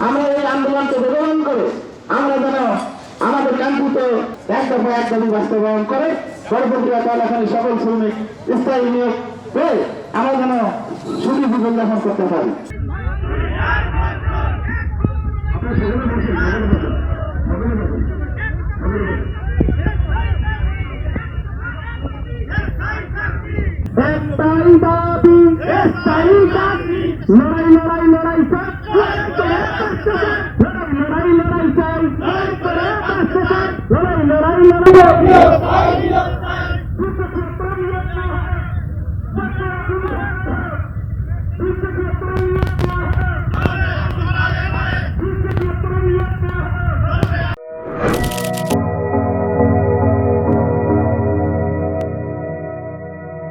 আমরা এই আন্দোলনকে বেগবান করে আমরা যেন আমাদের কাঙ্ক্ষিত এক দফা এক দাবি বাস্তবায়ন করে পরবর্তীতে এখানে সকল শ্রমিক স্থায়ী নিয়োগ হয়ে আমরা যেন সুখী জীবনযাপন করতে পারি। একটাই দাবি, একটাই দাবি, লড়াই লড়াই লড়াই চাই, লড়াই লড়াই লড়াই চাই, লড়াই লড়াই লড়াই